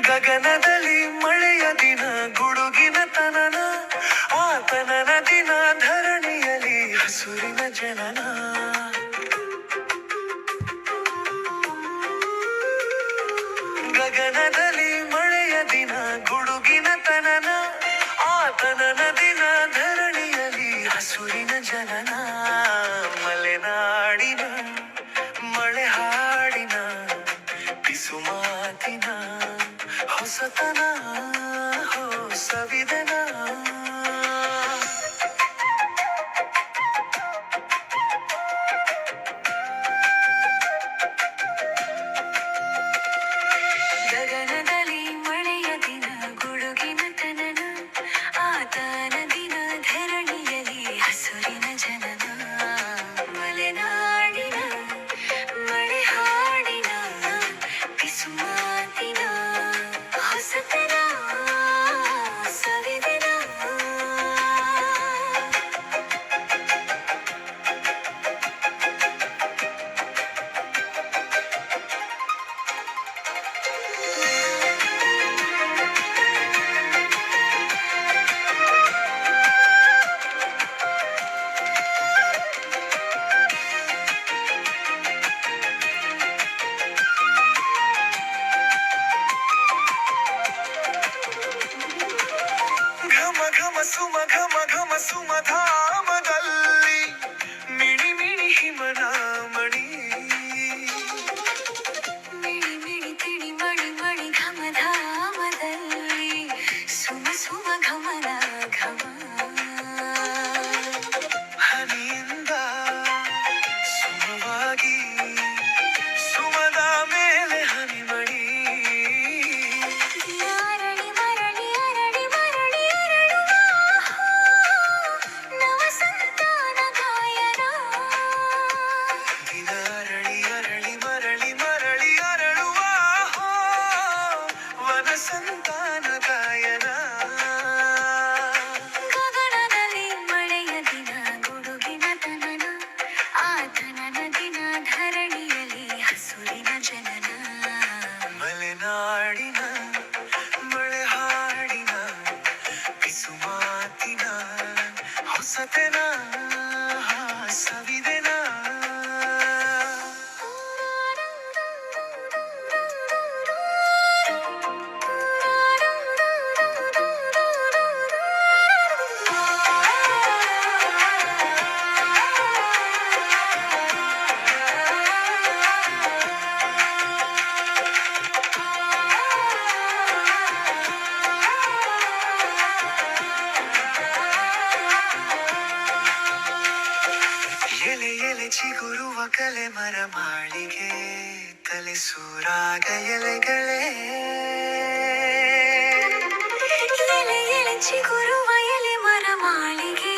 ಗಗನದಲ್ಲಿ ಮಳೆಯ ದಿನ ಗುಡುಗಿನ ತನನ ಆತನನ ದಿನ ಧರಣಿಯಲ್ಲಿ ಹಸುರಿನ ಜನನ. ಗಗನದಲ್ಲಿ ಮಳೆಯ ದಿನ ಗುಡುಗಿನ ತನನ ಆತನನ ದಿನ ಧರಣಿಯಲ್ಲಿ ಹಸುರಿನ ಜನನ. ಮಲೆನಾಡಿನ ಮಳೆ ಹಾಡಿನ ಪಿಸುಮಾತಿನ ಹೊಸತನ ಸವಿದನ. ಗಗನದಲ್ಲಿ ಮಳೆಯ ದಿನ ಗುಡುಗಿನ ತನನ ಆತನ ದಿನ ಧರಣಿಯಲ್ಲಿ ಹಸುರಿನ ಜನನ. ಮಲೆನಾಡಿನ ಮಳೆ ಹಾಡಿನ ಪಿಸುಮಾತಿನ ಹೊಸತನ ಸವಿದನ. ಘಮ ಘಮ ಸುಮ ಘಮ ಘಮ ಸುಮಧಾಮದಲ್ಲಿ ಮಿಣಿ ಮಿಣಿ ಹಿಮನ ಮಣಿ. ಮಿಣಿ ಮಿಣಿ ತಿಳಿ ಮಣಿ ಮಣಿ ಘಮಧಾಮದಲ್ಲಿ ಸುಮ ಸುಮ ಘಮನ ಘಮ. ಹನಿಯಿಂದ ಸುಮವಾಗಿ ಸುಮದ ಮೇಲೆ ಹನಿಮಣಿ. ಅರಳಿ ಮರಳಿ ಅರಳಿ ಮರಳಿ ಅರಳುವ ನವ ಸಂತಾನ ಗಾಯನ. ದಿನ ಅರಳಿ ಅರಳಿ ಮರಳಿ ಮರಳಿ ಅರಳುವ ವನ ಸಂತಾನ ಗಾಯನ. ಗಗನದಲ್ಲಿ ಮಳೆಯ ದಿನ ಗುಡುಗಿನ ತನನ ಆತನನ ದಿನ ಧರಣಿಯಲ್ಲಿ ಹಸುರಿನ ಜನನ. ಮಲೆನಾಡಿನ ಮಳೆ ಹಾಡಿನ ಪಿಸುಮಾತಿನ ಹೊಸತನ ಸವಿದೆನ. ಎಲೆ ಎಲೆ ಚಿಗುರುವ ಕಲೆ ಮರ ಮಾಳಿಗೆ ತಲೆ ಸೂರಾಗ ಎಲೆಗಳೇ. ಎಲೆ ಎಲೆ ಚಿಗುರುವ ಎಲೆ ಮರ ಮಾಳಿಗೆ